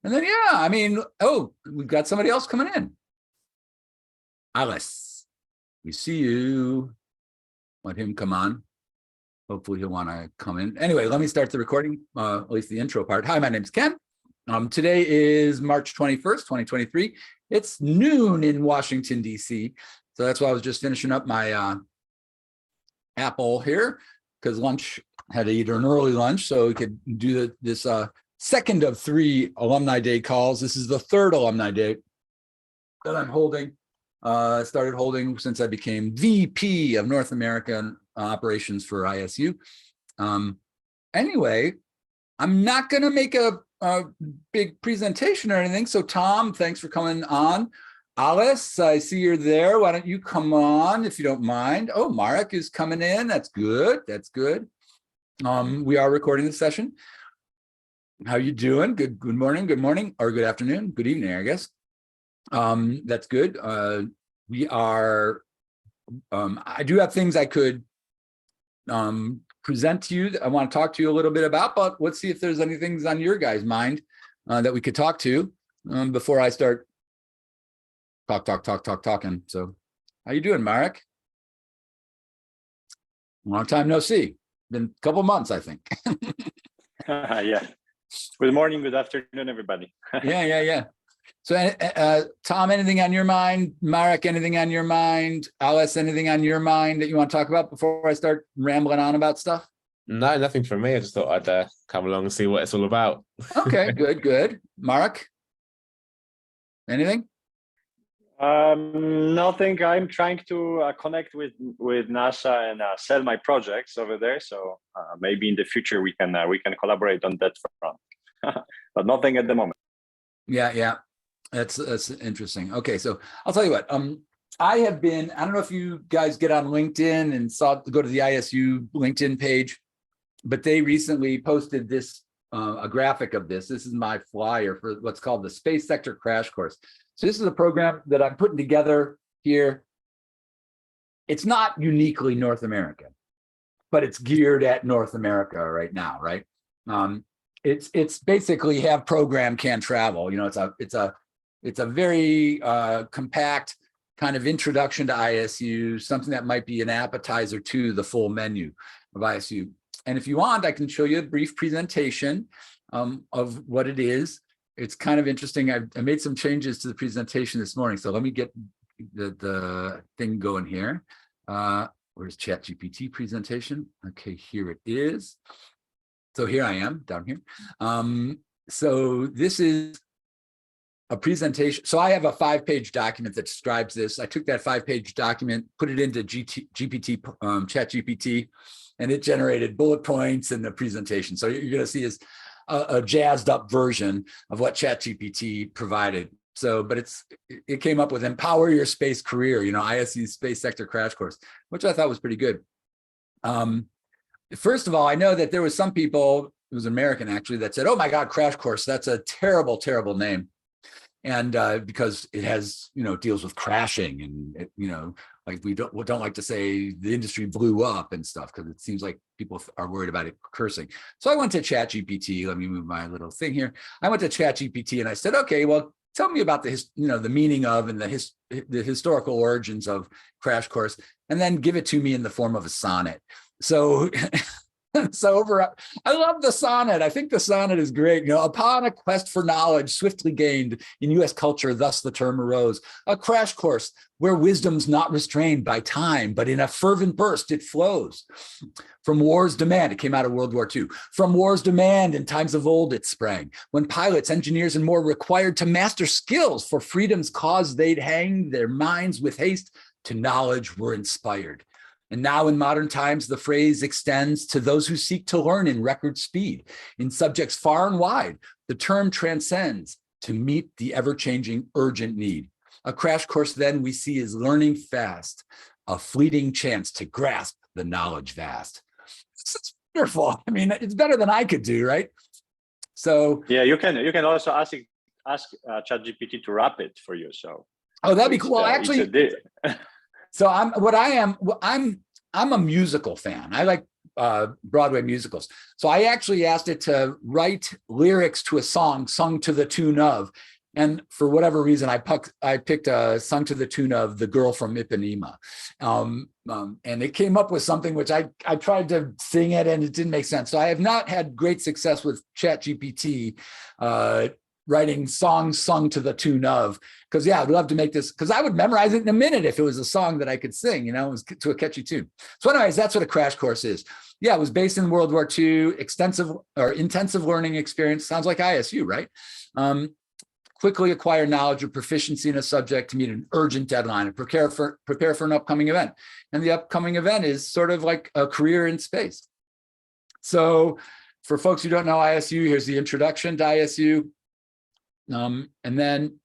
And then, yeah, I mean, oh, we've got somebody else coming in. Alice, we see you. Let him come on. Hopefully he'll want to come in. Anyway, let me start the recording, at least the intro part. Hi, my name's Ken. Today is March 21st, 2023. It's noon in Washington, D.C. So that's why I was just finishing up my apple here, because lunch, had to eat an early lunch so we could do this second of 3 Alumni Day calls. This is the third Alumni Day that I'm holding. Started holding since I became VP of North American operations for ISU. Anyway, I'm not going to make a big presentation or anything. So Tom, thanks for coming on. Alice, I see you're there. Why don't you come on if you don't mind? Oh, Marek is coming in. That's good. That's good. We are recording the session. How you doing? Good morning, or good afternoon, good evening, I guess. That's good. We are, I do have things I could present to you that I want to talk to you a little bit about, but let's see if there's any things on your guys' mind that we could talk to before I start talking. So how you doing, Marek? Long time no see. Been a couple months, I think. Yeah. Good morning, good afternoon, everybody. Yeah. So, Tom, anything on your mind? Marek, anything on your mind? Alice, anything on your mind that you want to talk about before I start rambling on about stuff? No, nothing from me. I just thought I'd come along and see what it's all about. Okay, good. Marek, anything? Nothing. I'm trying to connect with NASA and sell my projects over there. So maybe in the future we can collaborate on that front, but nothing at the moment. Yeah. That's interesting. Okay, so I'll tell you what. I have been. I don't know if you guys get on LinkedIn and go to the ISU LinkedIn page, but they recently posted this a graphic of this. This is my flyer for what's called the Space Sector Crash Course. So this is a program that I'm putting together here. It's not uniquely North American, but it's geared at North America right now, right? It's basically have program can travel. You know, it's a very compact kind of introduction to ISU, something that might be an appetizer to the full menu of ISU. And if you want, I can show you a brief presentation of what it is. It's kind of interesting. I made some changes to the presentation this morning. So let me get the thing going here. Where's ChatGPT presentation? Okay, here it is. So here I am down here. So this is a presentation. So I have a 5-page document that describes this. I took that 5-page document, put it into ChatGPT, and it generated bullet points and the presentation. So you're going to see is a jazzed up version of what ChatGPT provided. So, but it came up with Empower Your Space Career, you know, ISU Space Sector Crash Course, which I thought was pretty good. First of all, I know that there was some people, it was American actually, that said, oh my God, Crash Course, that's a terrible, terrible name. And because it has, you know, deals with crashing and, you know, like we don't like to say the industry blew up and stuff, because it seems like people are worried about it cursing. So I went to ChatGPT. Let me move my little thing here. I went to ChatGPT and I said, okay, well, tell me about the meaning of and the historical origins of Crash Course, and then give it to me in the form of a sonnet. So I love the sonnet. I think the sonnet is great. You know, upon a quest for knowledge swiftly gained in U.S. culture, thus the term arose. A crash course where wisdom's not restrained by time, but in a fervent burst it flows. From war's demand, it came out of World War II. From war's demand in times of old it sprang, when pilots, engineers, and more required to master skills for freedom's cause, they'd hang their minds with haste to knowledge were inspired. And now in modern times, the phrase extends to those who seek to learn in record speed. In subjects far and wide, the term transcends to meet the ever-changing urgent need. A crash course then we see is learning fast, a fleeting chance to grasp the knowledge vast. It's wonderful. I mean, it's better than I could do, right? So yeah, you can also ask ChatGPT to wrap it for you. So that'd be cool. Well, actually, so I'm a musical fan. I like Broadway musicals. So I actually asked it to write lyrics to a song sung to the tune of, and for whatever reason, I picked a sung to the tune of "The Girl from Ipanema," and it came up with something which I tried to sing it and it didn't make sense. So I have not had great success with ChatGPT writing songs sung to the tune of, because I'd love to make this, because I would memorize it in a minute if it was a song that I could sing, it was to a catchy tune. So anyways, that's what a crash course is. Yeah, it was based in World War II, extensive or intensive learning experience. Sounds like ISU, right? Quickly acquire knowledge or proficiency in a subject to meet an urgent deadline and prepare for an upcoming event. And the upcoming event is sort of like a career in space. So for folks who don't know ISU, here's the introduction to ISU. And then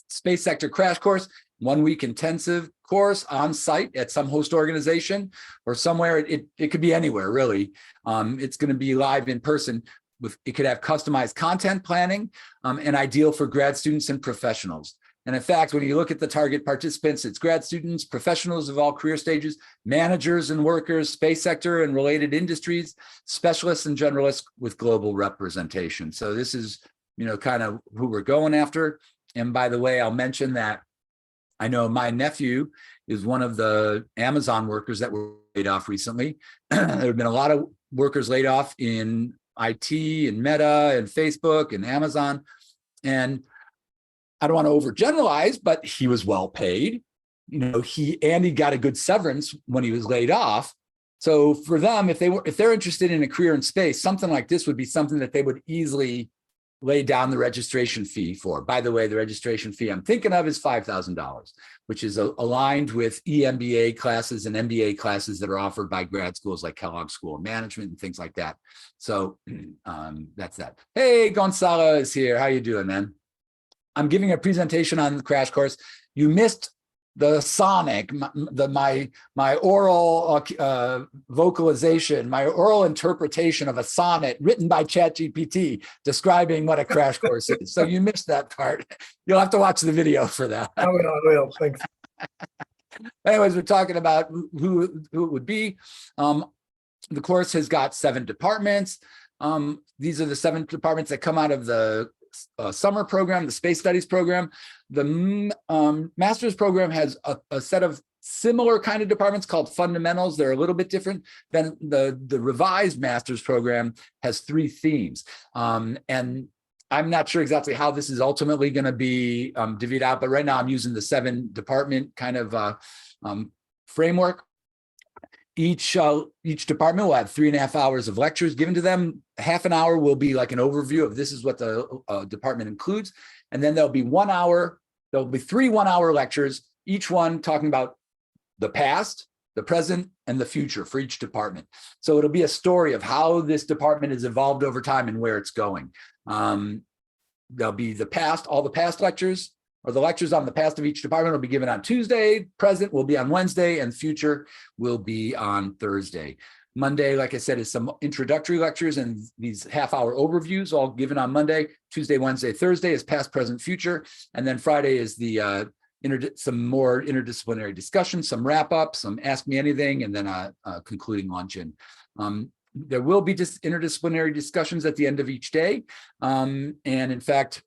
space sector crash course, 1 week intensive course on site at some host organization or somewhere. It could be anywhere, really. It's going to be live in person. It could have customized content planning and ideal for grad students and professionals. And in fact, when you look at the target participants, it's grad students, professionals of all career stages, managers and workers, space sector and related industries, specialists and generalists with global representation. So this is, kind of who we're going after. And by the way, I'll mention that I know my nephew is one of the Amazon workers that were laid off recently. There have been a lot of workers laid off in IT and Meta and Facebook and Amazon. And I don't want to overgeneralize, but he was well paid. He got a good severance when he was laid off. So for them, if they're interested in a career in space, something like this would be something that they would easily lay down the registration fee for. By the way, the registration fee I'm thinking of is $5,000, which is aligned with EMBA classes and MBA classes that are offered by grad schools like Kellogg School of Management and things like that. So that's that. Hey, Gonzalo is here. How you doing, man? I'm giving a presentation on the crash course. You missed the sonic, my oral vocalization, my oral interpretation of a sonnet written by ChatGPT describing what a crash course is. So you missed that part. You'll have to watch the video for that. I will. Thanks. Anyways, we're talking about who it would be. The course has got 7 departments. These are the 7 departments that come out of the summer program, the space studies program. The master's program has a set of similar kind of departments called fundamentals. They're a little bit different. Then the revised master's program has 3 themes. And I'm not sure exactly how this is ultimately going to be divvied out, but right now I'm using the 7 department kind of framework. Each department will have 3.5 hours of lectures given to them. Half an hour will be like an overview of this is what the department includes. And then there'll be 1 hour, there'll be 3 one-hour lectures, each one talking about the past, the present, and the future for each department. So it'll be a story of how this department has evolved over time and where it's going. There'll be the past, all the past lectures, or the lectures on the past of each department will be given on Tuesday, present will be on Wednesday, and future will be on Thursday. Monday, like I said, is some introductory lectures and these half-hour overviews all given on Monday. Tuesday, Wednesday, Thursday is past, present, future. And then Friday is the some more interdisciplinary discussion, some wrap-up, some Ask Me Anything, and then a concluding luncheon. There will be just interdisciplinary discussions at the end of each day. And in fact,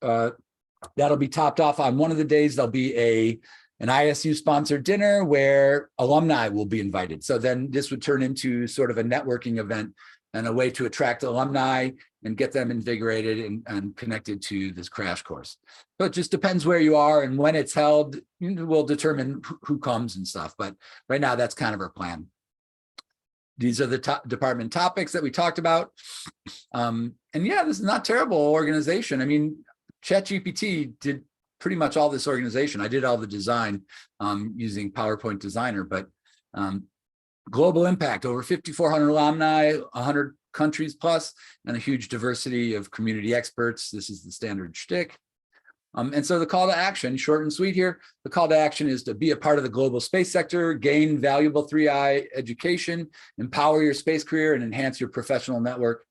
that'll be topped off on one of the days. There'll be an ISU sponsored dinner where alumni will be invited. So then this would turn into sort of a networking event and a way to attract alumni and get them invigorated and connected to this crash course. So it just depends where you are and when it's held, will determine who comes and stuff. But right now, that's kind of our plan. These are the top department topics that we talked about. And yeah, this is not terrible organization. I mean, ChatGPT did pretty much all this organization. I did all the design using PowerPoint Designer, but global impact, over 5,400 alumni, 100 countries plus, and a huge diversity of community experts. This is the standard shtick. And so the call to action, short and sweet here, the call to action is to be a part of the global space sector, gain valuable 3I education, empower your space career, and enhance your professional network.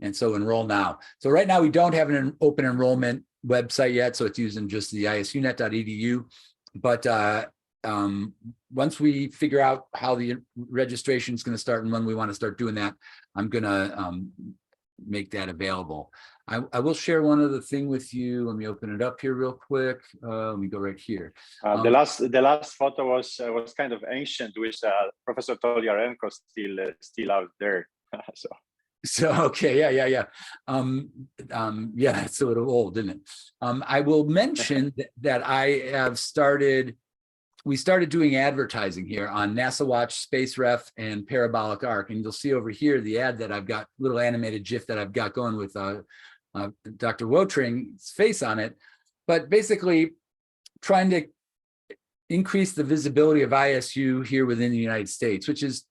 And so enroll now. So right now we don't have an open enrollment website yet, so it's using just the ISU-NET.edu. But once we figure out how the registration is going to start and when we want to start doing that, I'm going to make that available. I will share one other thing with you. Let me open it up here real quick. Let me go right here. The last photo was kind of ancient, with Professor Toliarenko still out there. So okay, yeah. Yeah, it's a little old, isn't it? I will mention that I have started. We started doing advertising here on NASA Watch, Space Ref, and Parabolic Arc, and you'll see over here the ad that I've got, little animated GIF that I've got going with Dr. Wotring's face on it. But basically, trying to increase the visibility of ISU here within the United States, which is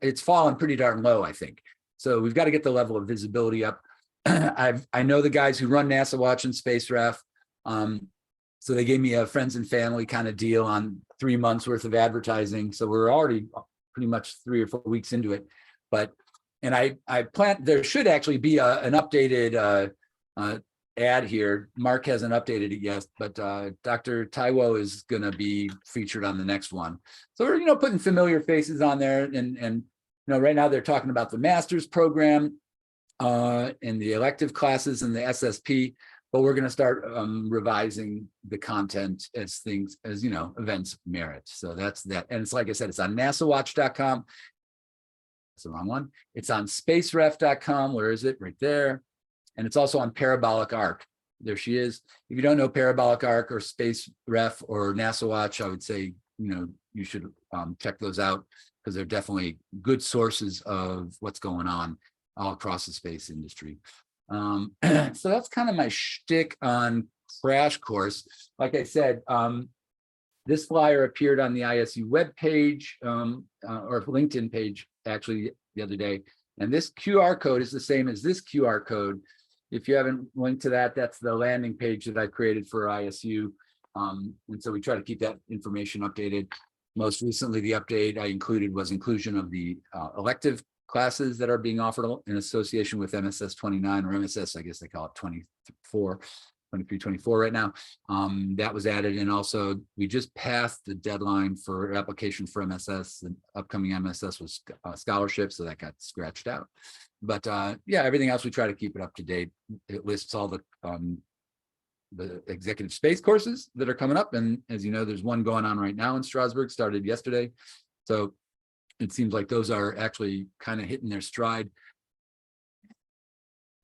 it's fallen pretty darn low, I think. So we've got to get the level of visibility up. I know the guys who run NASA Watch and Space Ref. So they gave me a friends and family kind of deal on 3 months worth of advertising. So we're already pretty much 3 or 4 weeks into it. And I plan, there should actually be an updated ad here. Mark hasn't updated it yet, but Dr. Taiwo is going to be featured on the next one. So we're, putting familiar faces on there. And right now they're talking about the master's program and the elective classes and the SSP. But we're going to start revising the content as events merit. So that's that. And it's like I said, it's on nasawatch.com. That's the wrong one. It's on spaceref.com. Where is it? Right there. And it's also on Parabolic Arc. There she is. If you don't know Parabolic Arc or Space Ref or NASA Watch, I would say, you should check those out, because they're definitely good sources of what's going on all across the space industry. So that's kind of my shtick on Crash Course. Like I said, this flyer appeared on the ISU webpage or LinkedIn page actually the other day. And this QR code is the same as this QR code. If you haven't linked to that, that's the landing page that I created for ISU. And so we try to keep that information updated. Most recently, the update I included was inclusion of the elective classes that are being offered in association with MSS 29 or MSS, I guess they call it 23, 24 right now. That was added. And also we just passed the deadline for application for MSS. The upcoming MSS was scholarship, so that got scratched out. But yeah, everything else, we try to keep it up to date. It lists all the executive space courses that are coming up. And as you know, there's one going on right now in Strasbourg, started yesterday. So it seems like those are actually kind of hitting their stride.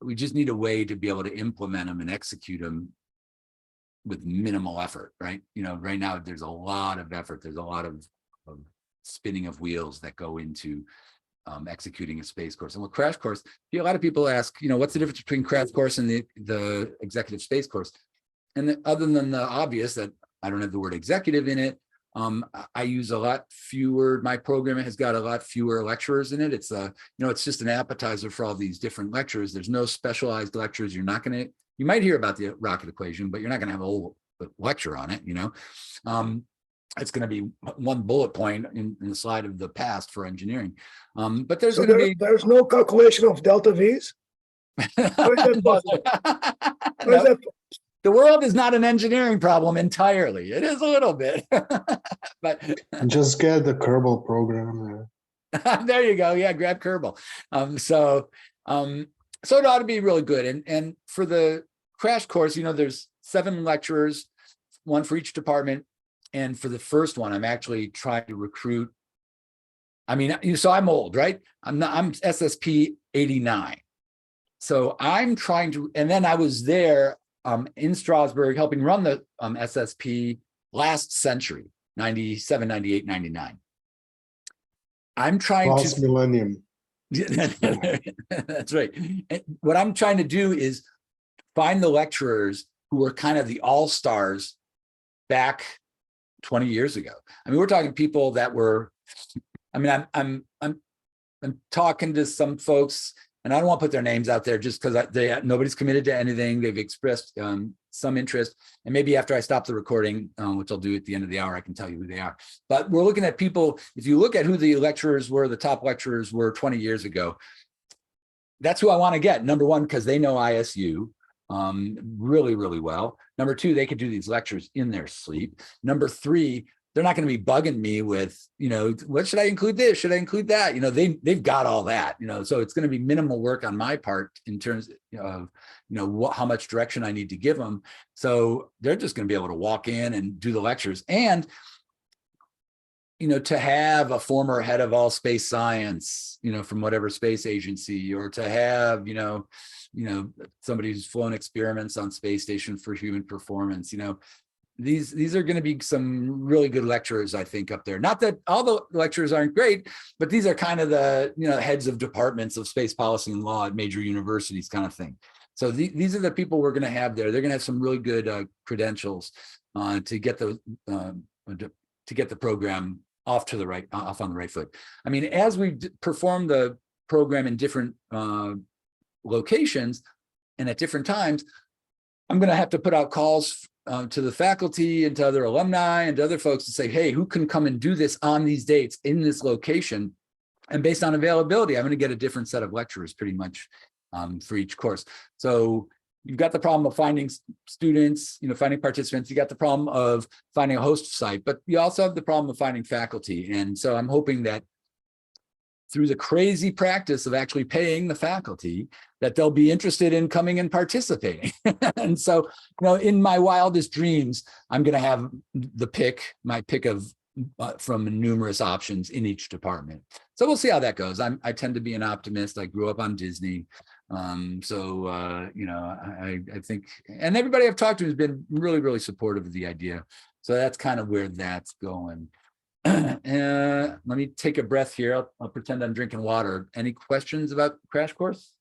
We just need a way to be able to implement them and execute them with minimal effort, right? Right now there's a lot of effort. There's a lot of spinning of wheels that go into executing a space course. And with Crash Course, a lot of people ask, what's the difference between Crash Course and the executive space course? And other than the obvious that I don't have the word executive in it, I use a lot fewer, my program has got a lot fewer lecturers in it. It's it's just an appetizer for all these different lectures. There's no specialized lectures. You might hear about the rocket equation, but you're not going to have a whole lecture on it. It's going to be one bullet point in the slide of the past for engineering. But there's going to be, there's no calculation of delta V's. How is that possible? How is that? The world is not an engineering problem entirely. It is a little bit, but just get the Kerbal program. There you go. Yeah, grab Kerbal. So it ought to be really good. And for the Crash Course, there's 7 lecturers, 1 for each department. And for the first one, I'm actually trying to recruit. So I'm old, right? I'm SSP 89. So I'm trying to, and then I was there in Strasbourg helping run the SSP last century, 97, 98, 99. I'm trying Last millennium. That's right. And what I'm trying to do is find the lecturers who were kind of the all-stars back 20 years ago. We're talking people that were, I'm talking to some folks, and I don't want to put their names out there just because nobody's committed to anything. They've expressed some interest, and maybe after I stop the recording, which I'll do at the end of the hour, I can tell you who they are. But we're looking at people, if you look at who the lecturers were, the top lecturers were 20 years ago, that's who I want to get. Number one, because they know ISU really, really well. Number two, they could do these lectures in their sleep. Number three, they're not going to be bugging me with, what should I include this? Should I include that? They've got all that, so it's going to be minimal work on my part in terms of, how much direction I need to give them. So they're just going to be able to walk in and do the lectures. And, to have a former head of all space science, from whatever space agency, or to have, somebody who's flown experiments on space station for human performance, these are going to be some really good lecturers, I think, up there. Not that all the lecturers aren't great, but these are kind of the, heads of departments of space policy and law at major universities kind of thing. So these are the people we're going to have there. They're going to have some really good credentials to get the program off on the right foot. I mean, as we perform the program in different locations and at different times, I'm going to have to put out calls to the faculty and to other alumni and to other folks to say, hey, who can come and do this on these dates in this location? And based on availability, I'm going to get a different set of lecturers pretty much for each course. So you've got the problem of finding students, finding participants. You got the problem of finding a host site, but you also have the problem of finding faculty. And so I'm hoping that through the crazy practice of actually paying the faculty, that they'll be interested in coming and participating. And so, in my wildest dreams, I'm going to have my pick of from numerous options in each department. So we'll see how that goes. I tend to be an optimist. I grew up on Disney. I think, and everybody I've talked to has been really, really supportive of the idea. So that's kind of where that's going. Let me take a breath here. I'll pretend I'm drinking water. Any questions about Crash Course?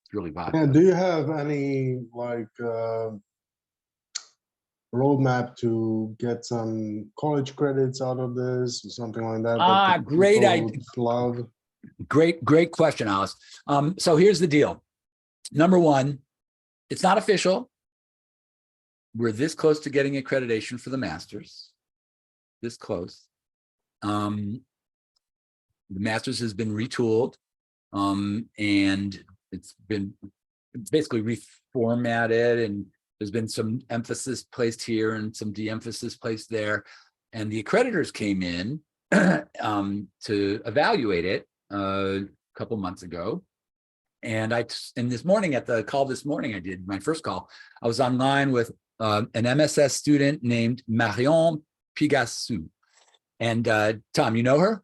It's really vodka. Yeah, do you have any roadmap to get some college credits out of this or something like that? Great idea. Love. Great question, Alice. So here's the deal. Number one, it's not official. We're this close to getting accreditation for the masters. This close. The masters has been retooled, and it's been basically reformatted, and there's been some emphasis placed here and some de-emphasis placed there. And the accreditors came in to evaluate it a couple months ago. And this morning at the call this morning, I did my first call. I was online with an MSS student named Marion Pigassou. And Tom, you know her?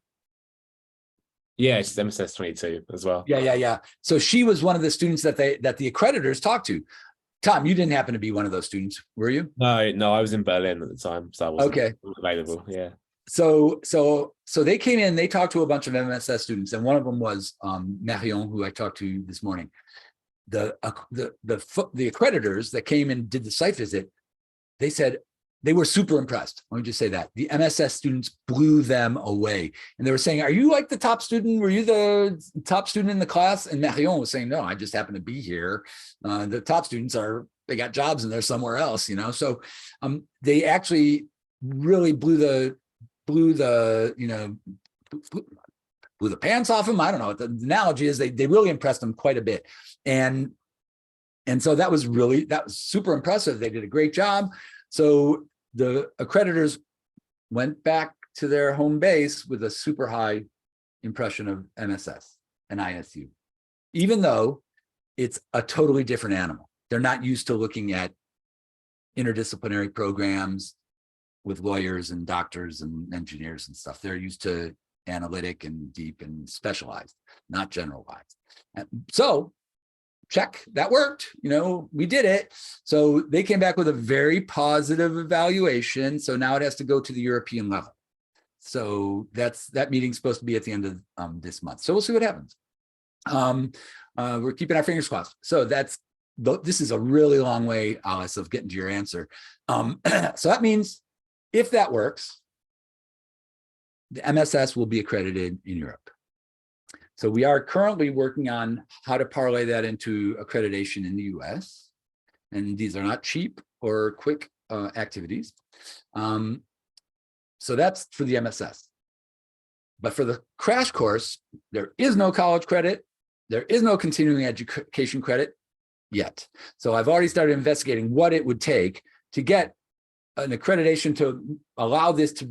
Yeah, it's MSS 22 as well. Yeah. So she was one of the students that the accreditors talked to. Tom, you didn't happen to be one of those students, were you? No, I was in Berlin at the time, so I wasn't available. Yeah. So they came in, they talked to a bunch of MSS students, and one of them was Marion, who I talked to this morning. The accreditors that came and did the site visit, they said they were super impressed. Let me just say that. The MSS students blew them away. And they were saying, are you like the top student? Were you the top student in the class? And Marion was saying, no, I just happen to be here. The top students they got jobs and they're somewhere else, So they actually really blew the pants off them. I don't know what the analogy is. They really impressed them quite a bit. And so that was super impressive. They did a great job. So the accreditors went back to their home base with a super high impression of MSS and ISU, even though it's a totally different animal. They're not used to looking at interdisciplinary programs with lawyers and doctors and engineers and stuff. They're used to analytic and deep and specialized, not generalized. So check, that worked. We did it. So they came back with a very positive evaluation. So now it has to go to the European level. So that meeting's supposed to be at the end of this month. So we'll see what happens. We're keeping our fingers crossed. So this is a really long way, Alice, of getting to your answer. So that means if that works, the MSS will be accredited in Europe. So we are currently working on how to parlay that into accreditation in the US. And these are not cheap or quick activities. So that's for the MSS. But for the crash course, there is no college credit. There is no continuing education credit yet. So I've already started investigating what it would take to get an accreditation to allow this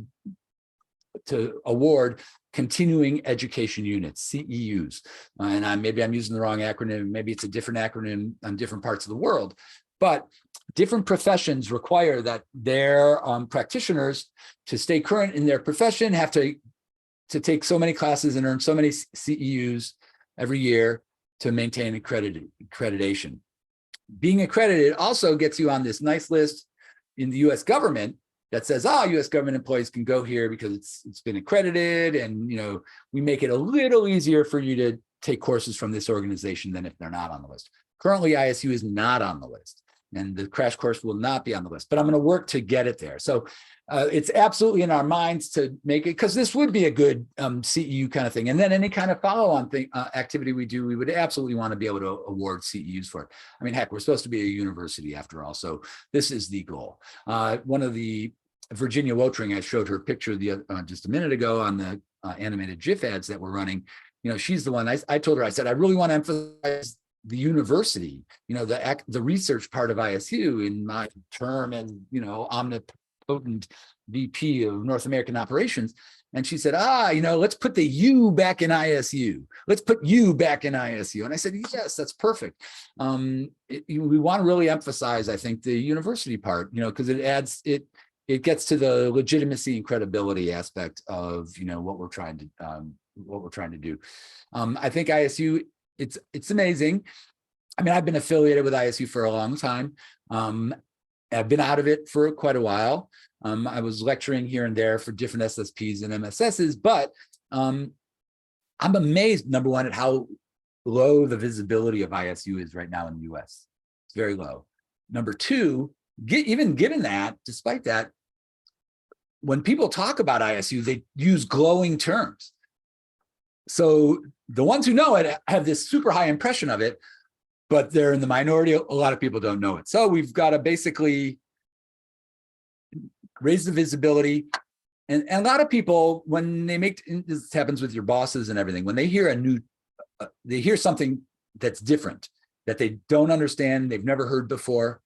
to award continuing education units, CEUs. And maybe I'm using the wrong acronym. Maybe it's a different acronym on different parts of the world, but different professions require that their practitioners, to stay current in their profession, have to take so many classes and earn so many CEUs every year to maintain accreditation. Being accredited also gets you on this nice list in the US government that says, US government employees can go here because it's been accredited, and we make it a little easier for you to take courses from this organization than if they're not on the list. Currently, ISU is not on the list, and the crash course will not be on the list, but I'm going to work to get it there. So it's absolutely in our minds to make it, because this would be a good CEU kind of thing. And then any kind of follow-on thing, activity we do, we would absolutely want to be able to award CEUs for it. I mean, heck, we're supposed to be a university after all, so this is the goal. One of the Virginia Wotring, I showed her picture just a minute ago on the animated GIF ads that we're running. She's the one. I told her, I said, I really want to emphasize the university, the research part of ISU in my term, and omnipotent VP of North American operations. And she said, let's put the U back in ISU. Let's put you back in ISU. And I said, yes, that's perfect. We want to really emphasize, I think, the university part, because it gets to the legitimacy and credibility aspect of what we're trying to do. I think ISU, it's amazing. I mean, I've been affiliated with ISU for a long time. I've been out of it for quite a while. I was lecturing here and there for different SSPs and MSSs, but I'm amazed, number one, at how low the visibility of ISU is right now in the US. It's very low. Number two, even given that, despite that, when people talk about ISU, they use glowing terms. So the ones who know it have this super high impression of it, but they're in the minority. A lot of people don't know it. So we've got to basically raise the visibility. And a lot of people, when they this happens with your bosses and everything, when they hear they hear something that's different, that they don't understand, they've never heard before,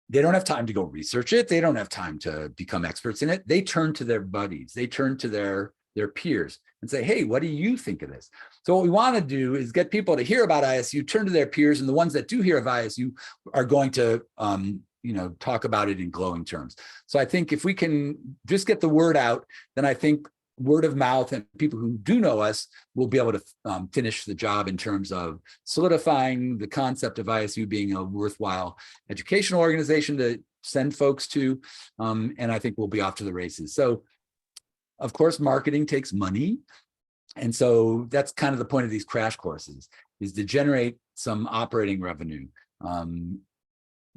they don't have time to go research it. They don't have time to become experts in it. They turn to their buddies. They turn to their peers and say, hey, what do you think of this? So what we want to do is get people to hear about ISU, turn to their peers, and the ones that do hear of ISU are going to talk about it in glowing terms. So I think if we can just get the word out, then I think word of mouth and people who do know us will be able to finish the job in terms of solidifying the concept of ISU being a worthwhile educational organization to send folks to, and I think we'll be off to the races. So, of course, marketing takes money, and so that's kind of the point of these crash courses, is to generate some operating revenue.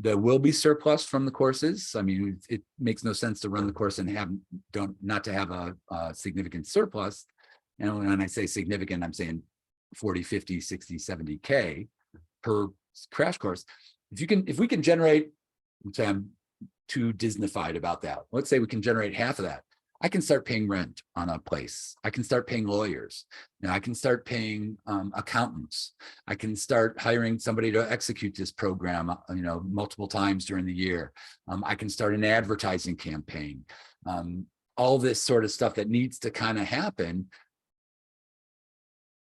There will be surplus from the courses. I mean, it makes no sense to run the course and not to have a significant surplus. And when I say significant, I'm saying 40, 50, 60, 70K per crash course. If we can generate, let's say I'm too Disneyfied about that. Let's say we can generate half of that. I can start paying rent on a place. I can start paying lawyers. I can start paying accountants. I can start hiring somebody to execute this program, multiple times during the year. I can start an advertising campaign. All this sort of stuff that needs to kind of happen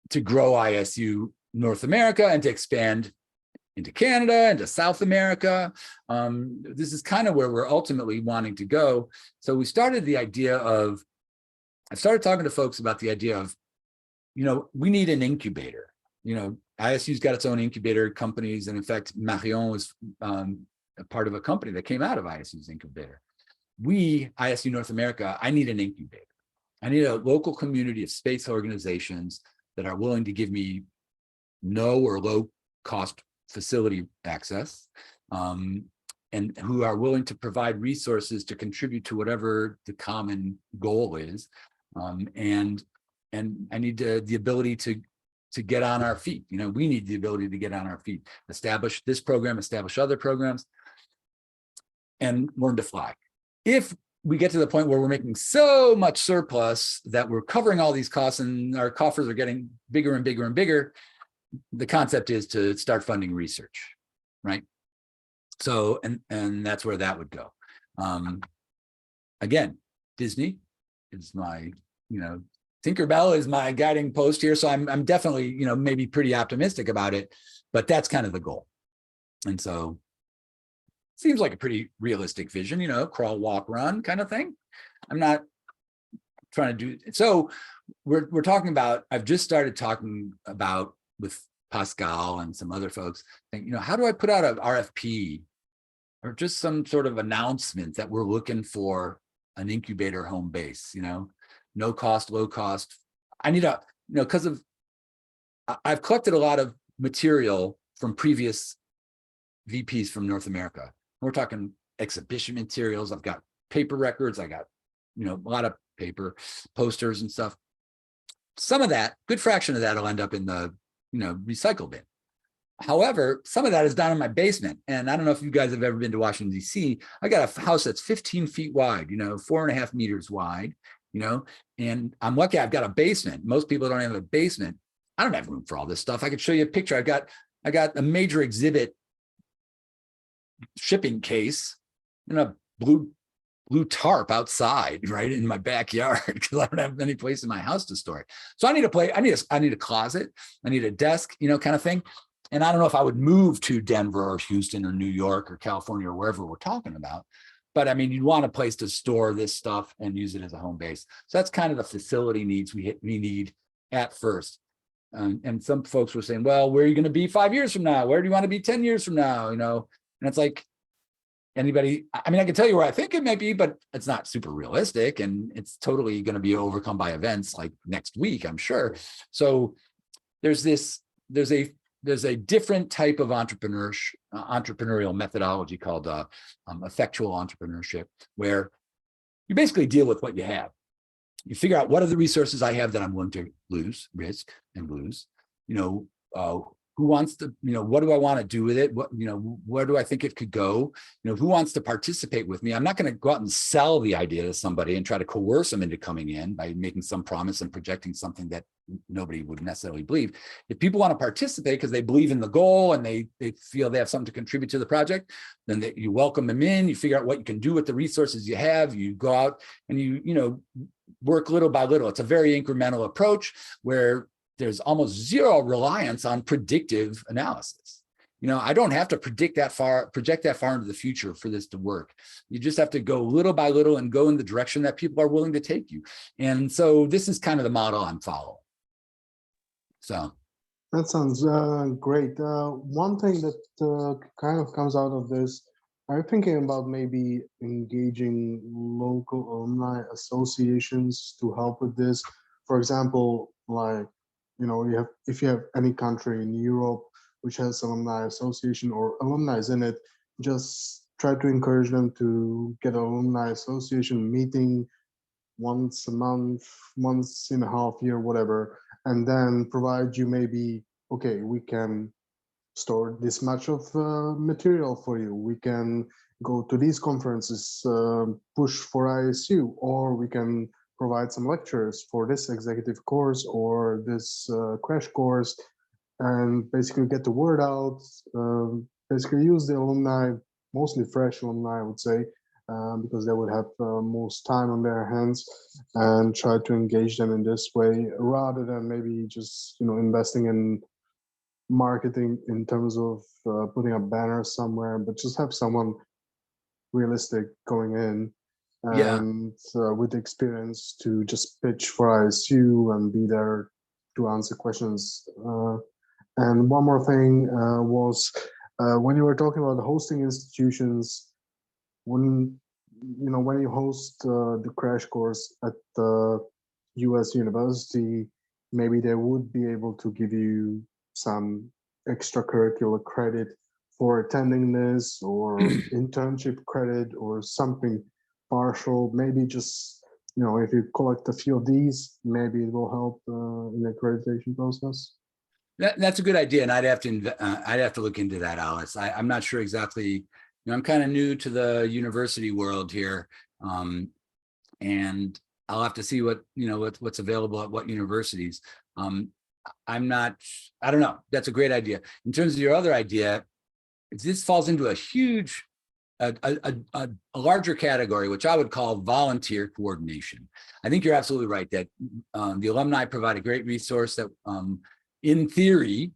to grow ISU North America and to expand into Canada, into South America. This is kind of where we're ultimately wanting to go. So we started the idea of, I started talking to folks about the idea of, we need an incubator. ISU's got its own incubator companies. And in fact, Marion was a part of a company that came out of ISU's incubator. ISU North America, I need an incubator. I need a local community of space organizations that are willing to give me no or low cost facility access, and who are willing to provide resources to contribute to whatever the common goal is. And I need the ability to get on our feet. We need the ability to get on our feet, establish this program, establish other programs, and learn to fly. If we get to the point where we're making so much surplus that we're covering all these costs and our coffers are getting bigger and bigger and bigger, the concept is to start funding research, right? So, and that's where that would go. Again, Disney is my, Tinkerbell is my guiding post here. So I'm definitely, maybe pretty optimistic about it, but that's kind of the goal. And so seems like a pretty realistic vision, crawl, walk, run kind of thing. I'm not trying to do, so we're talking about, I've just started talking about with Pascal and some other folks, think, how do I put out an RFP or just some sort of announcement that we're looking for an incubator home base, no cost, low cost. I need a, because of, I've collected a lot of material from previous VPs from North America. We're talking exhibition materials. I've got paper records. I got, a lot of paper posters and stuff. Some of that, good fraction of that will end up in the, recycle bin. However, some of that is down in my basement. And I don't know if you guys have ever been to Washington, D.C. I got a house that's 15 feet wide, 4.5 meters wide, and I'm lucky I've got a basement. Most people don't have a basement. I don't have room for all this stuff. I could show you a picture. I got a major exhibit shipping case in a blue tarp outside, right in my backyard, because I don't have any place in my house to store it. So I need a place. I need a closet. I need a desk, kind of thing. And I don't know if I would move to Denver or Houston or New York or California or wherever we're talking about. But I mean, you'd want a place to store this stuff and use it as a home base. So that's kind of the facility needs we need at first. And some folks were saying, well, where are you going to be 5 years from now? Where do you want to be 10 years from now? And it's like, anybody, I mean, I can tell you where I think it may be, but it's not super realistic. And it's totally going to be overcome by events like next week, I'm sure. So there's a different type of entrepreneurial methodology called effectual entrepreneurship, where you basically deal with what you have. You figure out what are the resources I have that I'm willing to risk and lose. Who wants to, what do I want to do with it? What, where do I think it could go? Who wants to participate with me? I'm not going to go out and sell the idea to somebody and try to coerce them into coming in by making some promise and projecting something that nobody would necessarily believe. If people want to participate because they believe in the goal and they feel they have something to contribute to the project, then you welcome them in, you figure out what you can do with the resources you have, you go out and you work little by little. It's a very incremental approach where there's almost zero reliance on predictive analysis. I don't have to project that far into the future for this to work. You just have to go little by little and go in the direction that people are willing to take you. And so this is kind of the model I'm following. So that sounds great. One thing that kind of comes out of this, I'm thinking about maybe engaging local alumni associations to help with this. For example, like, if you have any country in Europe which has alumni association or alumni in it, just try to encourage them to get an alumni association meeting once a month, once in a half year, whatever, and then provide you maybe, okay, we can store this much of material for you. We can go to these conferences, push for ISU, or we can provide some lectures for this executive course or this crash course, and basically get the word out. Basically use the alumni, mostly fresh alumni, I would say, because they would have most time on their hands, and try to engage them in this way rather than maybe just investing in marketing in terms of putting a banner somewhere, but just have someone realistic going in and with experience to just pitch for ISU and be there to answer questions. And one more thing was when you were talking about the hosting institutions, when you host the crash course at the US university, maybe they would be able to give you some extracurricular credit for attending this, or internship credit, or something partial. Maybe just if you collect a few of these, maybe it will help in the accreditation process. That's a good idea, and I'd have to look into that, Alice. I'm not sure exactly. I'm kind of new to the university world here, and I'll have to see what's available at what universities. I don't know. That's a great idea. In terms of your other idea, this falls into a huge a larger category, which I would call volunteer coordination. I think you're absolutely right that the alumni provide a great resource that, in theory,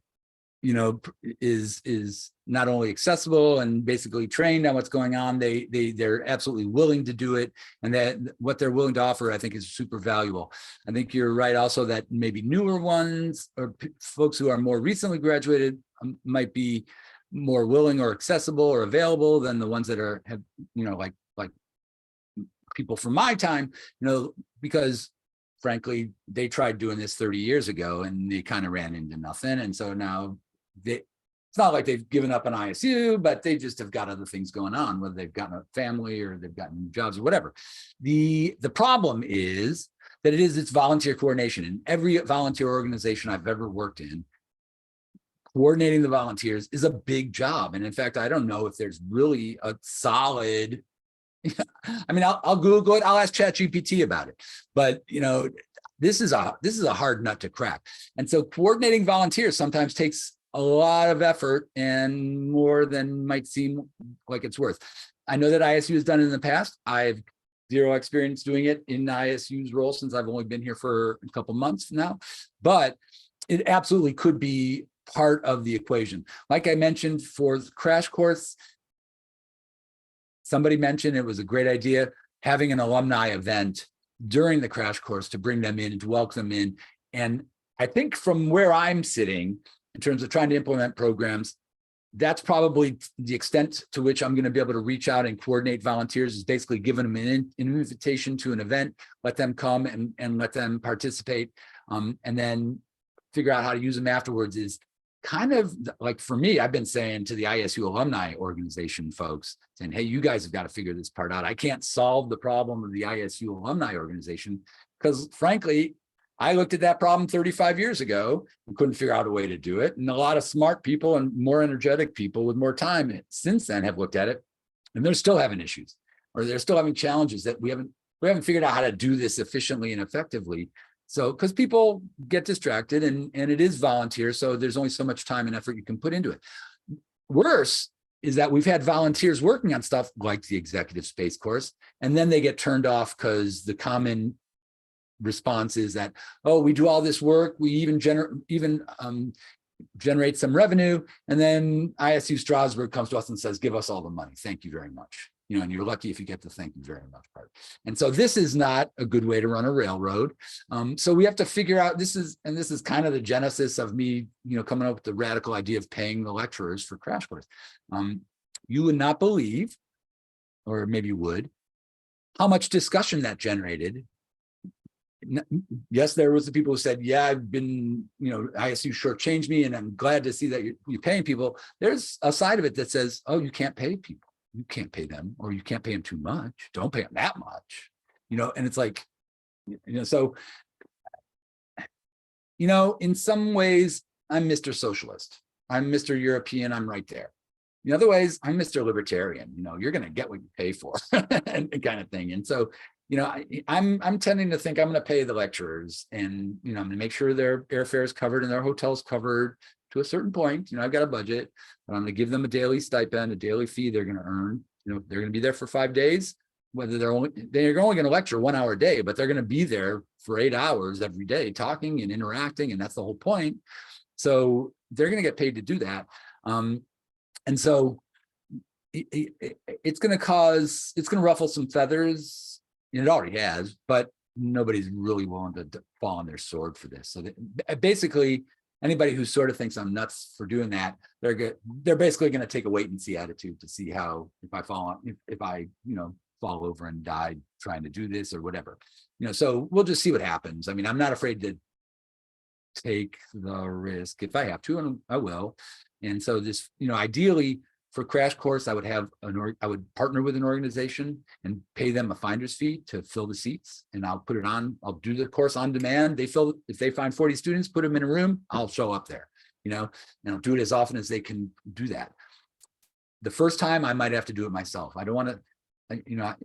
is not only accessible and basically trained on what's going on, they're absolutely willing to do it, and that what they're willing to offer, I think, is super valuable. I think you're right also that maybe newer ones or folks who are more recently graduated might be more willing or accessible or available than the ones that have like people from my time, because frankly, they tried doing this 30 years ago and they kind of ran into nothing. And so now it's not like they've given up on ISU, but they just have got other things going on, whether they've gotten a family or they've gotten jobs or whatever. The problem is that it's volunteer coordination. In every volunteer organization I've ever worked in, coordinating the volunteers is a big job. And in fact, I don't know if there's really a solid, I mean, I'll Google it. I'll ask ChatGPT about it, but this is a hard nut to crack. And so coordinating volunteers sometimes takes a lot of effort and more than might seem like it's worth. I know that ISU has done it in the past. I've zero experience doing it in ISU's role since I've only been here for a couple months now, but it absolutely could be part of the equation. Like I mentioned, for the crash course, somebody mentioned it was a great idea having an alumni event during the crash course to bring them in and to welcome them in. And I think from where I'm sitting in terms of trying to implement programs, that's probably the extent to which I'm going to be able to reach out and coordinate volunteers, is basically giving them an invitation to an event, let them come and let them participate, and then figure out how to use them afterwards. Is kind of like, for me, I've been saying to the ISU alumni organization folks, saying, hey, you guys have got to figure this part out. I can't solve the problem of the ISU alumni organization because frankly, I looked at that problem 35 years ago and couldn't figure out a way to do it. And a lot of smart people and more energetic people with more time since then have looked at it, and they're still having issues, or they're still having challenges that we haven't figured out how to do this efficiently and effectively. So, because people get distracted and it is volunteer, so there's only so much time and effort you can put into it. Worse is that we've had volunteers working on stuff like the executive space course, and then they get turned off because the common response is that, oh, we do all this work, we even generate some revenue, and then ISU Strasbourg comes to us and says, give us all the money, thank you very much. And you're lucky if you get the thank you very much part. And so this is not a good way to run a railroad. So we have to figure out, this is kind of the genesis of me, coming up with the radical idea of paying the lecturers for crash course. You would not believe, or maybe you would, how much discussion that generated. Yes, there was the people who said, yeah, I've been, ISU shortchanged me and I'm glad to see that you're paying people. There's a side of it that says, oh, you can't pay people. You can't pay them, or you can't pay them too much. Don't pay them that much, and it's like, so, in some ways, I'm Mr. Socialist. I'm Mr. European. I'm right there. In other ways, I'm Mr. Libertarian. You're going to get what you pay for, and kind of thing. And so, I'm tending to think I'm going to pay the lecturers, and I'm going to make sure their airfare is covered and their hotel's covered to a certain point. I've got a budget, but I'm going to give them a daily stipend, a daily fee they're going to earn. They're going to be there for 5 days, whether they're only going to lecture 1 hour a day, but they're going to be there for 8 hours every day, talking and interacting, and that's the whole point. So they're going to get paid to do that, and so it's going to ruffle some feathers. It already has, but nobody's really willing to fall on their sword for this. So basically, anybody who sort of thinks I'm nuts for doing that, they're basically going to take a wait and see attitude to see how, if I fall over and die trying to do this or whatever, so we'll just see what happens. I mean, I'm not afraid to take the risk if I have to, and I will. And so this, ideally for crash course, I would partner with an organization and pay them a finder's fee to fill the seats, and I'll do the course on demand. If they find 40 students, put them in a room, I'll show up there, and I'll do it as often as they can do that. The first time I might have to do it myself. I don't want to,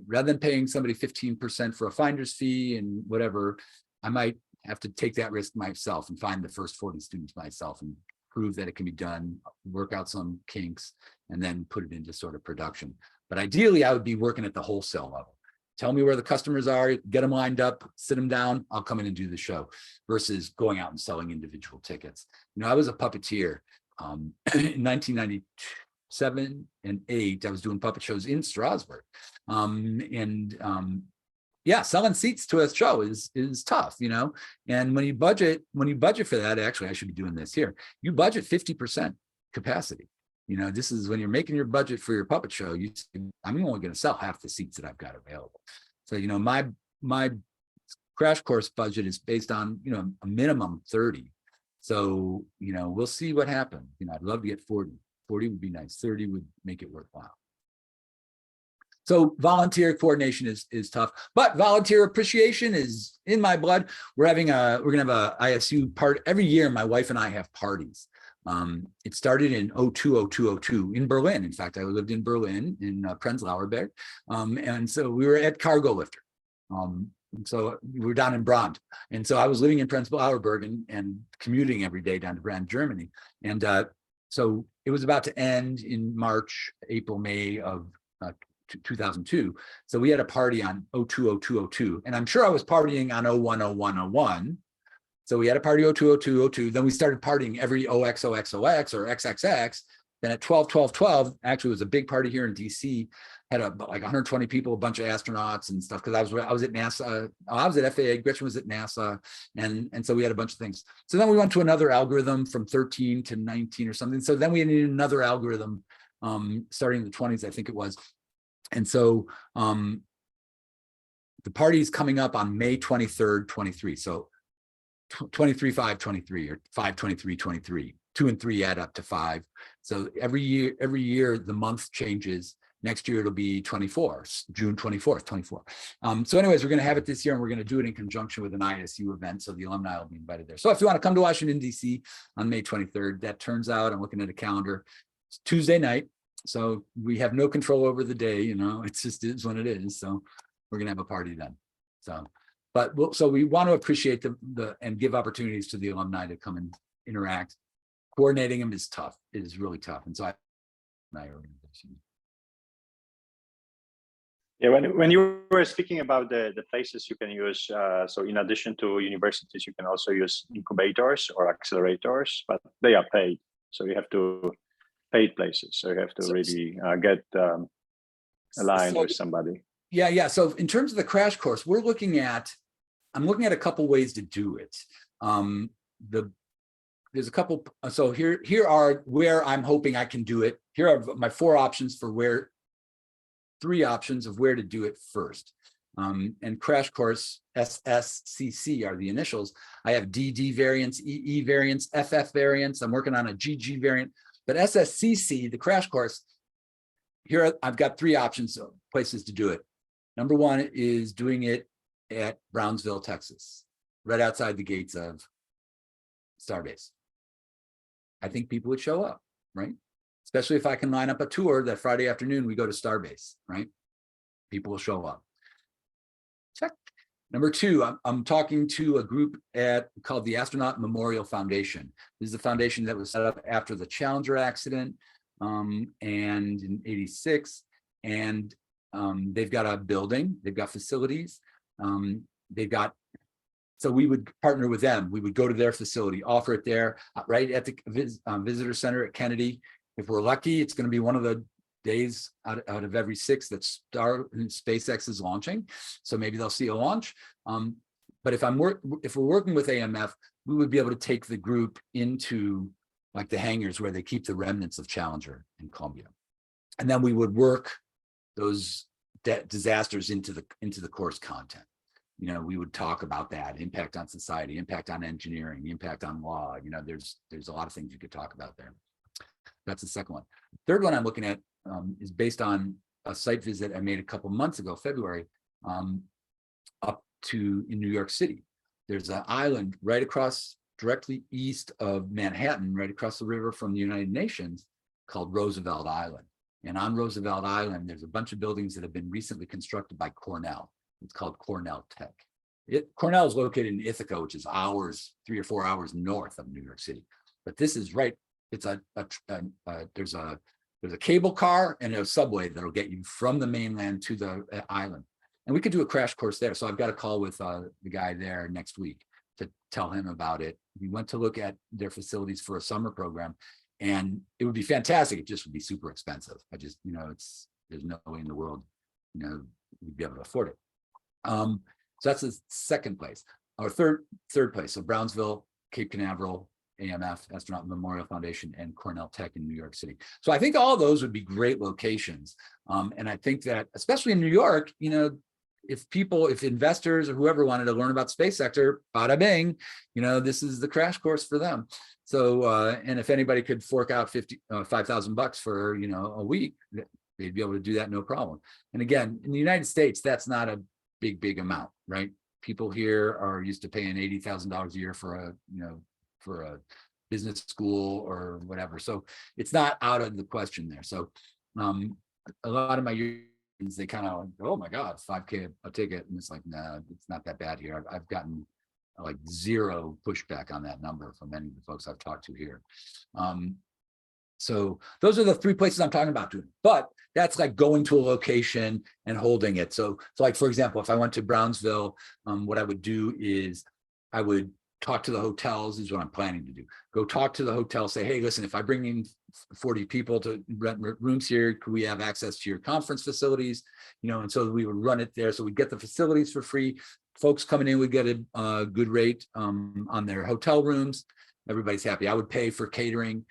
rather than paying somebody 15% for a finder's fee and whatever, I might have to take that risk myself and find the first 40 students myself and prove that it can be done, work out some kinks, and then put it into sort of production. But ideally, I would be working at the wholesale level. Tell me where the customers are, get them lined up, sit them down, I'll come in and do the show, versus going out and selling individual tickets. I was a puppeteer in 1997 and 8. I was doing puppet shows in Strasbourg. Yeah, selling seats to a show is tough, and when you budget for that, actually, I should be doing this here. You budget 50% capacity. This is when you're making your budget for your puppet show. I'm only going to sell half the seats that I've got available. So, my crash course budget is based on, a minimum 30. So, we'll see what happens. I'd love to get 40. 40 would be nice. 30 would make it worthwhile. So volunteer coordination is tough, but volunteer appreciation is in my blood. We're gonna have a ISU part every year. My wife and I have parties. It started in 02 in Berlin. In fact, I lived in Berlin in Prenzlauer Berg. And so we were at Cargo Lifter. So we were down in Brand. And so I was living in Prenzlauer Berg and commuting every day down to Brand, Germany. And so it was about to end in March, April, May of 2002. So we had a party on 02. And I'm sure I was partying on 01. So we had a party 02. Then we started partying every OXOXOX or XXX. Then at 12, actually it was a big party here in DC, had like 120 people, a bunch of astronauts and stuff. Cause I was at NASA, I was at FAA, Gretchen was at NASA. And so we had a bunch of things. So then we went to another algorithm from 13 to 19 or something. So then we needed another algorithm starting in the 20s, I think it was. And so the party is coming up on May 23rd, 23. So 23/5/23 or 5/23/23. 2 and 3 add up to 5. So every year the month changes. Next year it'll be 24, June 24th, 24. So anyways, we're going to have it this year, and we're going to do it in conjunction with an ISU event. So the alumni will be invited there. So if you want to come to Washington, D.C. on May 23rd, that turns out, I'm looking at a calendar, it's Tuesday night. So we have no control over the day, it's just is when it is. So we're going to have a party then. So, so we want to appreciate the and give opportunities to the alumni to come and interact. Coordinating them is tough. It is really tough. And so my organization. Yeah, when you were speaking about the places you can use, so in addition to universities, you can also use incubators or accelerators, but they are paid. So you have to paid places. So you have to really get aligned with somebody. Yeah. So in terms of the crash course, I'm looking at a couple ways to do it. There's a couple. So here are where I'm hoping I can do it. Here are my 3 options of where to do it first. And crash course SSCC are the initials. I have DD variants, EE variants, FF variants. I'm working on a GG variant. But SSCC, the crash course, here I've got 3 options of places to do it. Number 1 is doing it at Brownsville, Texas, right outside the gates of Starbase. I think people would show up, right? Especially if I can line up a tour that Friday afternoon, we go to Starbase, right? People will show up. Check. Number 2, I'm talking to a group called the Astronaut Memorial Foundation. This is a foundation that was set up after the Challenger accident and in '86. And they've got a building, they've got facilities, so we would partner with them. We would go to their facility, offer it there, right at the visitor center at Kennedy. If we're lucky, it's going to be one of the days out of every 6 that SpaceX is launching. So maybe they'll see a launch. But if we're working with AMF, we would be able to take the group into like the hangars where they keep the remnants of Challenger and Columbia. And then we would work those disasters into the course content. We would talk about that impact on society, impact on engineering, impact on law. There's a lot of things you could talk about there. That's the second one. Third one I'm looking at is based on a site visit I made a couple months ago, February, up in New York City. There's an island right across, directly east of Manhattan, right across the river from the United Nations, called Roosevelt Island. And on Roosevelt Island, there's a bunch of buildings that have been recently constructed by Cornell. It's called Cornell Tech. Cornell is located in Ithaca, which is 3 or 4 hours north of New York City. But this is right. It's there's a there's a cable car and a subway that'll get you from the mainland to the island. And we could do a crash course there. So I've got a call with the guy there next week to tell him about it. We went to look at their facilities for a summer program, and it would be fantastic. It just would be super expensive. I just, there's no way in the world, we'd be able to afford it. So that's the second place. Our third place. So Brownsville, Cape Canaveral, AMF, Astronaut Memorial Foundation, and Cornell Tech in New York City. So I think all those would be great locations. And I think that, especially in New York, if investors or whoever wanted to learn about the space sector, bada bing, this is the crash course for them. So, and if anybody could fork out $5,000 for, a week, they'd be able to do that, no problem. And again, in the United States, that's not a big amount, right? People here are used to paying $80,000 a year for a business school or whatever. So it's not out of the question there. So a lot of my unions, they kind of, oh my God, $5K a ticket. And it's like, nah, it's not that bad here. I've gotten like zero pushback on that number from many of the folks I've talked to here. So those are the three places I'm talking about doing, but that's like going to a location and holding it. So like, for example, if I went to Brownsville, what I would do is I would talk to the hotels, is what I'm planning to do. Go talk to the hotel, say, hey, listen, if I bring in 40 people to rent rooms here, could we have access to your conference facilities? And so we would run it there. So we'd get the facilities for free. Folks coming in would get a good rate on their hotel rooms. Everybody's happy. I would pay for catering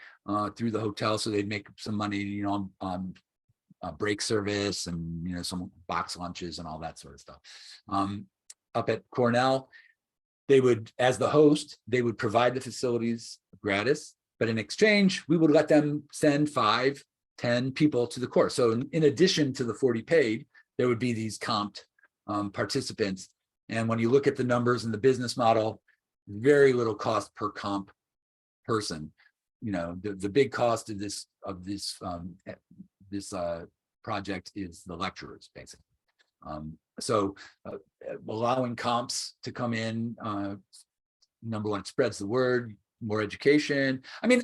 through the hotel, so they'd make some money, on break service and, some box lunches and all that sort of stuff. Up at Cornell, they would, as the host, they would provide the facilities gratis, but in exchange, we would let them send 5, 10 people to the course. So in addition to the 40 paid, there would be these comped participants. And when you look at the numbers and the business model, very little cost per comp person. The big cost of this project is the lecturers, basically. So allowing comps to come in, number one, it spreads the word, more education. I mean,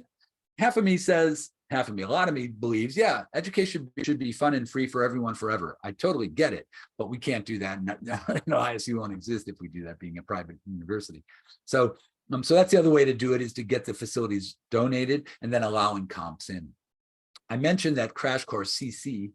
a lot of me believes, yeah, education should be fun and free for everyone forever. I totally get it, but we can't do that. ISU won't exist if we do that, being a private university. So that's the other way to do it, is to get the facilities donated and then allowing comps in. I mentioned that Crash Course CC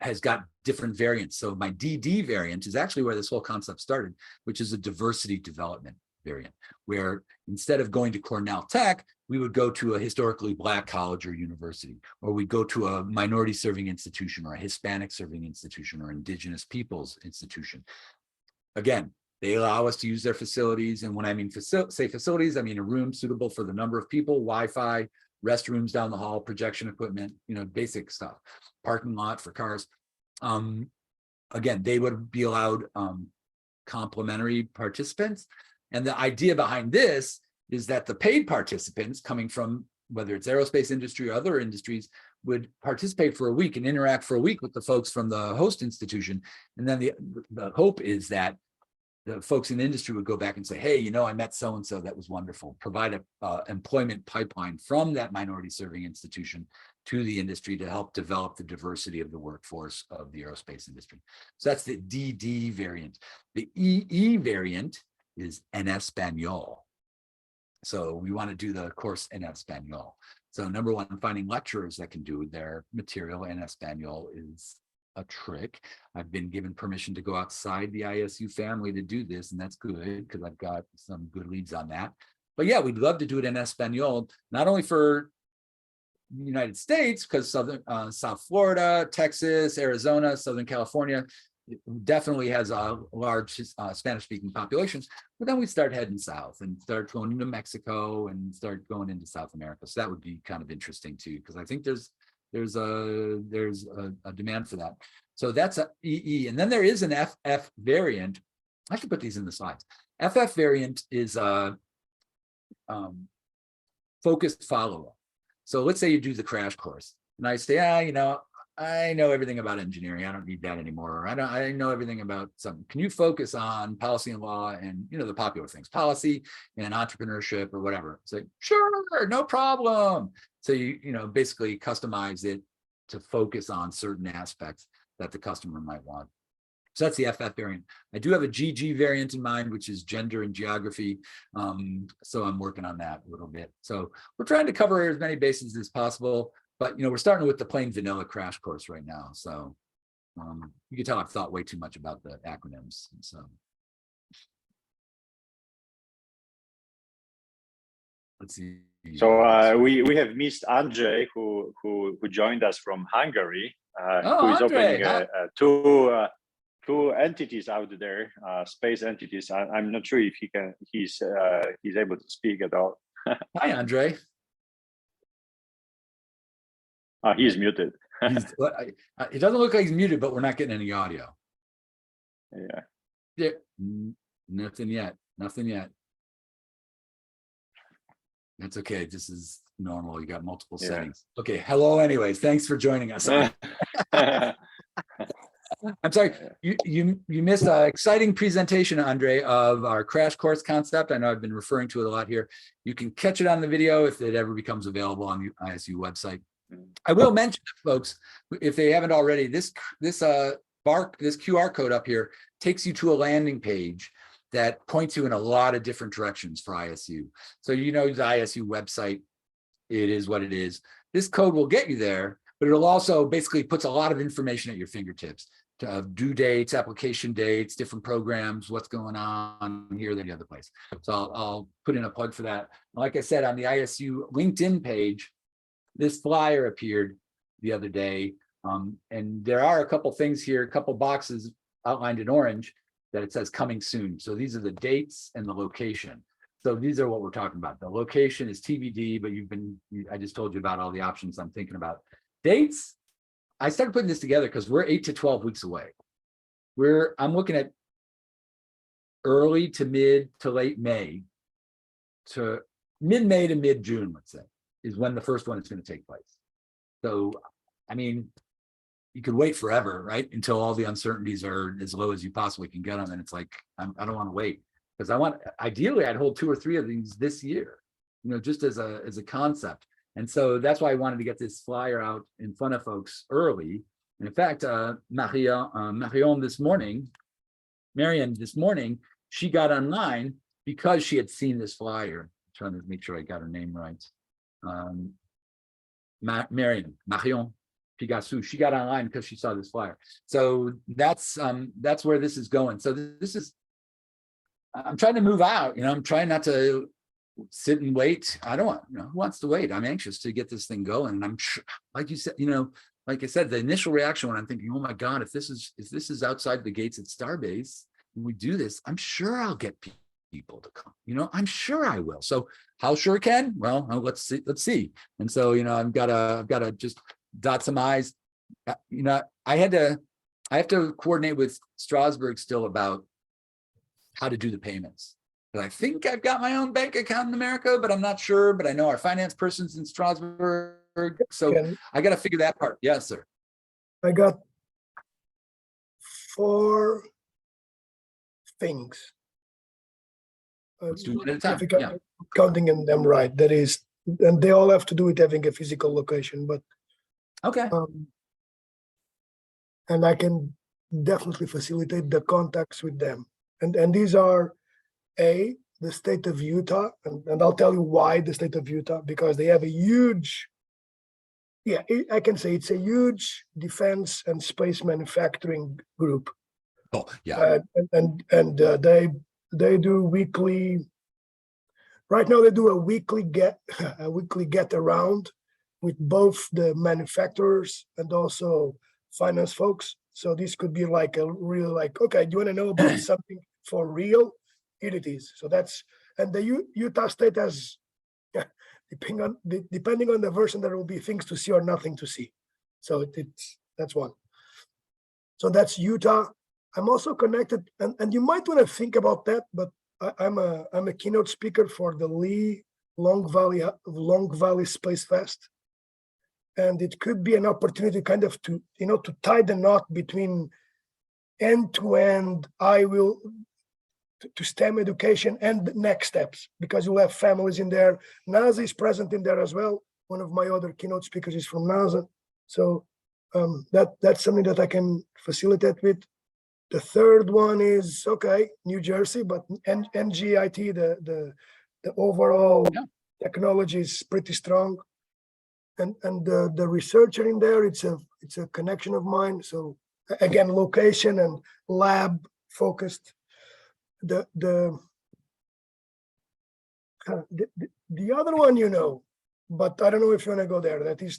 has got different variants. So my DD variant is actually where this whole concept started, which is a diversity development variant, where instead of going to Cornell Tech, we would go to a historically Black college or university, or we go to a minority serving institution or a Hispanic serving institution or Indigenous peoples institution. Again, they allow us to use their facilities. And when I mean say facilities, I mean a room suitable for the number of people, Wi-Fi, restrooms down the hall, projection equipment, basic stuff, parking lot for cars. Again, they would be allowed complimentary participants. And the idea behind this is that the paid participants coming from, whether it's aerospace industry or other industries, would participate for a week and interact for a week with the folks from the host institution. And then the hope is that the folks in the industry would go back and say, hey, I met so-and-so, that was wonderful. Provide a employment pipeline from that minority serving institution to the industry to help develop the diversity of the workforce of the aerospace industry. So that's the DD variant. The EE variant is en español. So we want to do the course en español. So number one, finding lecturers that can do their material en español is a trick. I've been given permission to go outside the ISU family to do this, and that's good because I've got some good leads on that. But yeah, we'd love to do it in Espanol, not only for the United States, because South Florida, Texas, Arizona, Southern California definitely has a large Spanish-speaking populations, but then we start heading south and start going into Mexico and start going into South America. So that would be kind of interesting too, because I think there's a demand for that. So that's a EE. And then there is an FF variant. I should put these in the slides. FF variant is a focused follow-up. So let's say you do the crash course and I say, I know everything about engineering. I don't need that anymore. Or I know everything about something. Can you focus on policy and law and, the popular things, policy and entrepreneurship or whatever? It's like, sure, no problem. So you basically customize it to focus on certain aspects that the customer might want. So that's the FF variant. I do have a GG variant in mind, which is gender and geography. So I'm working on that a little bit. So we're trying to cover as many bases as possible, but we're starting with the plain vanilla crash course right now. So you can tell I've thought way too much about the acronyms. So let's see. So we have missed Andrzej, who joined us from Hungary, who is Andrzej, opening two entities out there, space entities. I'm not sure if he's able to speak at all. Hi, Andrzej. He's muted. It doesn't look like he's muted, but we're not getting any audio. Yeah. Nothing yet. Nothing yet. That's okay. This is normal. You got multiple settings. Okay. Hello. Anyways, thanks for joining us. I'm sorry, you missed an exciting presentation, Andre, of our crash course concept. I know I've been referring to it a lot here. You can catch it on the video if it ever becomes available on the ISU website. I will mention, folks, if they haven't already, this QR code up here takes you to a landing page that points you in a lot of different directions for ISU. So the ISU website, it is what it is. This code will get you there, but it'll also basically puts a lot of information at your fingertips. Due dates, application dates, different programs, what's going on here, than the other place. So I'll put in a plug for that. Like I said, on the ISU LinkedIn page, this flyer appeared the other day. And there are a couple things here, a couple boxes outlined in orange that it says coming soon. So these are the dates and the location. So these are what we're talking about. The location is TBD, but I just told you about all the options I'm thinking about. Dates, I started putting this together because we're 8 to 12 weeks away. I'm looking at early to mid to late May to mid-May to mid-June, let's say, is when the first one is going to take place. So, I mean, you could wait forever, right? Until all the uncertainties are as low as you possibly can get them. And it's like, I don't want to wait because ideally I'd hold 2 or 3 of these this year, just as a concept. And so that's why I wanted to get this flyer out in front of folks early. And in fact, Marion this morning, she got online because she had seen this flyer. I'm trying to make sure I got her name right. Marion Pigassou, she got online because she saw this flyer. So that's where this is going. So I'm trying to move out, I'm trying not to sit and wait. I don't want, who wants to wait? I'm anxious to get this thing going. And I'm sure, like you said, like I said, the initial reaction when I'm thinking, oh my God, if this is outside the gates at Starbase, when we do this, I'm sure I'll get people to come. I'm sure I will. So how sure, Ken? Well, let's see. And so, I've got to just dot some I's. I have to coordinate with Strasbourg still about how to do the payments. I think I've got my own bank account in America, but I'm not sure. But I know our finance person's in Strasbourg. So I got to figure that part. Yes, sir. I got 4 things. Let's do one at a time. Counting them right. That is, and they all have to do with having a physical location. But okay. And I can definitely facilitate the contacts with them. And these are the state of Utah, and I'll tell you why the state of Utah, because they have a huge, I can say it's a huge defense and space manufacturing group. Oh, yeah. And they do weekly. Right now, they do a weekly get around with both the manufacturers and also finance folks. So this could be like a real, okay, do you want to know about something for real? It is. So that's, and the Utah state has, depending on the version, there will be things to see or nothing to see. So that's one. So that's Utah. I'm also connected, and you might want to think about that, but I'm a keynote speaker for the Lee Long Valley Space Fest. And it could be an opportunity kind of to tie the knot between end-to-end, to STEM education and next steps, because you'll have families in there. NASA is present in there as well. One of my other keynote speakers is from NASA. So That's something that I can facilitate with. The third one is okay, New Jersey, but NGIT, the overall technology is pretty strong, and the researcher in there, it's a connection of mine. So again, location and lab focused. The other one, but I don't know if you want to go there. That is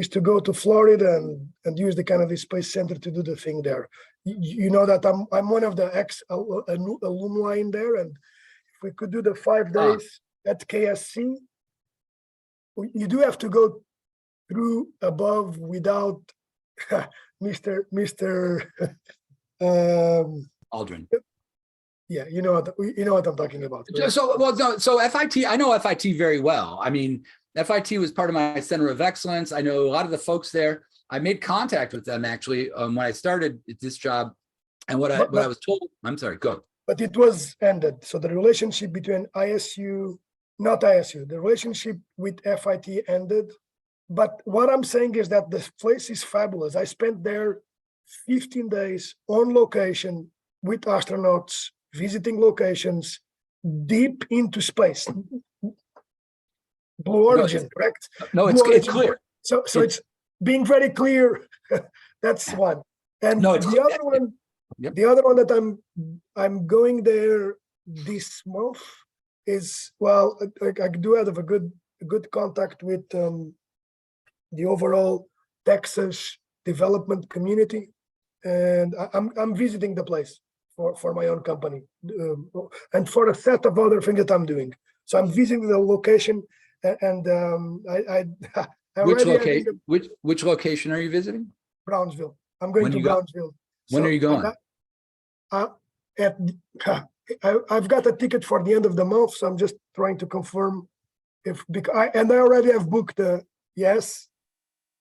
to go to Florida and use the Kennedy Space Center to do the thing there. You know that I'm one of the alumni in there, and if we could do the 5 days at KSC, you do have to go through above without Mr. Aldrin. Yeah, you know what I'm talking about. Right? So FIT, I know FIT very well. I mean, FIT was part of my Center of Excellence. I know a lot of the folks there. I made contact with them actually when I started this job, and what I was told. I'm sorry, go. But it was ended. So the relationship between not ISU, the relationship with FIT ended. But what I'm saying is that the place is fabulous. I spent there 15 days on location with astronauts, visiting locations deep into space. Blue Origin, correct? No, Blue it's clear. So it's being very clear. That's one. And the other one, the other one that I'm going there this month is, well, I do have a good contact with the overall Texas development community, and I'm visiting the place for my own company and for a set of other things that I'm doing. So I'm visiting the location, and which location are you visiting? Brownsville. I'm going to Brownsville. When are you going? I've got a ticket for the end of the month, so I'm just trying to confirm I already have booked. Yes,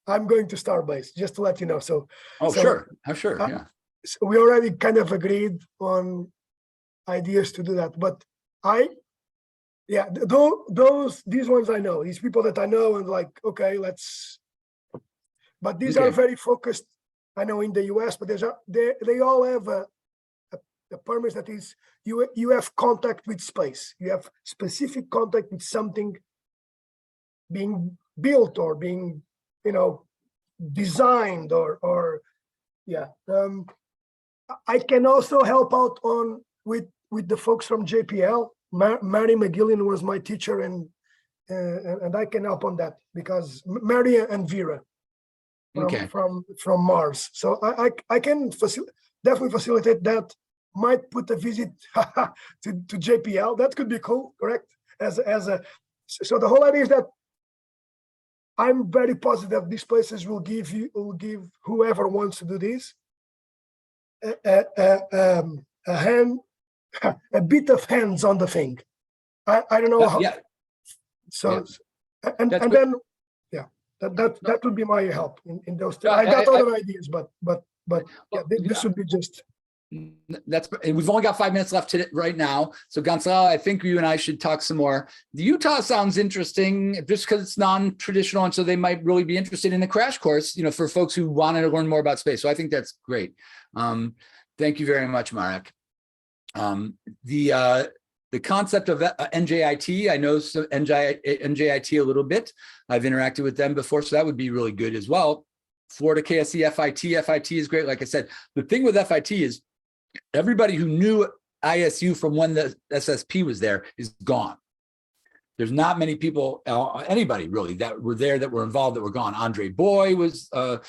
I'm going to Starbase, just to let you know. So sure, yeah. So we already kind of agreed on ideas to do that, but these ones I know, these people that I know, and like, okay, but these are very focused. I know in the US, but they all have a permit that is you have contact with space. You have specific contact with something being built or being, designed or I can also help out with the folks from JPL. Mary McGillian was my teacher, and I can help on that because Mary and Vera from Mars. So I can definitely facilitate that. Might put a visit to JPL. That could be cool, correct? So the whole idea is that I'm very positive these places will give whoever wants to do this a bit of hands on the thing. I don't know how. Yeah. So that would be my help in those. I got other ideas, but this would be just. We've only got 5 minutes left right now. So Gonzalo, I think you and I should talk some more. The Utah sounds interesting just because it's non-traditional, and so they might really be interested in the crash course, for folks who wanted to learn more about space. So I think that's great. Thank you very much, Marek. The concept of NJIT, I know NJIT a little bit. I've interacted with them before, so that would be really good as well. Florida KSC, FIT is great. Like I said, the thing with FIT is everybody who knew ISU from when the SSP was there is gone. There's not many people, anybody really, that were there that were involved that were gone. Andre Boy was the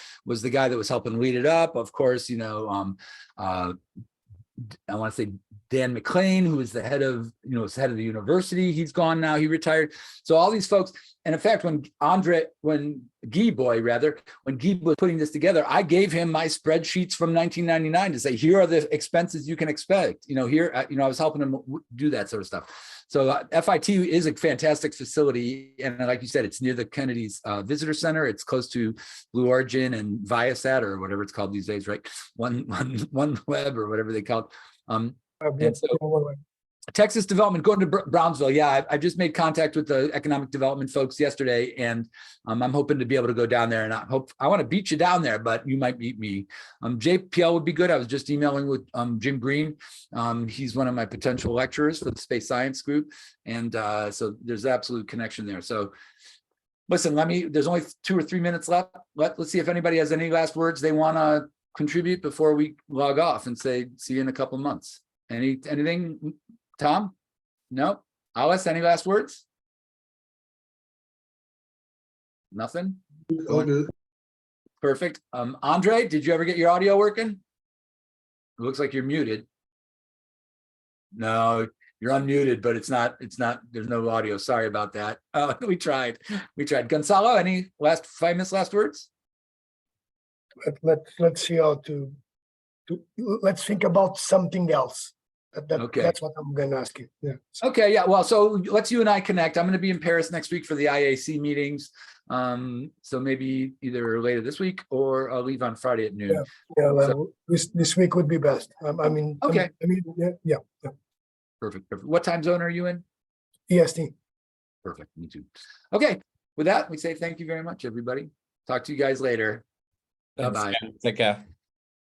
guy that was helping lead it up. Of course, I want to say Dan McLean, who is the head of the university. He's gone now. He retired. So all these folks, and in fact, when Guy was putting this together, I gave him my spreadsheets from 1999 to say, here are the expenses you can expect. I was helping him do that sort of stuff. So FIT is a fantastic facility, and like you said, it's near the Kennedy's Visitor Center. It's close to Blue Origin and Viasat, or whatever it's called these days, right? One Web or whatever they call it. And so Texas development, going to Brownsville. Yeah, I just made contact with the economic development folks yesterday, and I'm hoping to be able to go down there. And I want to beat you down there, but you might beat me. JPL would be good. I was just emailing with Jim Green. He's one of my potential lecturers for the space science group, and so there's absolute connection there. So listen, there's only 2 or 3 minutes left. Let's see if anybody has any last words they want to contribute before we log off and say see you in a couple of months. Anything? Tom? No? Alice, any last words? Nothing? All good. Perfect. Andre, did you ever get your audio working? It looks like you're muted. No, you're unmuted, but it's not, there's no audio. Sorry about that. We tried. Gonzalo, any famous last words? Let's see how to let's think about something else. Okay. That's what I'm going to ask you. Yeah. Okay. Yeah. Well, so let's you and I connect. I'm going to be in Paris next week for the IAC meetings. So maybe either later this week or I'll leave on Friday at noon. Yeah. Well, this week would be best. Okay. Yeah. Perfect. What time zone are you in? EST. Perfect. Me too. Okay. With that, we say thank you very much, everybody. Talk to you guys later. Thanks, Bye-bye. Ken. Take care.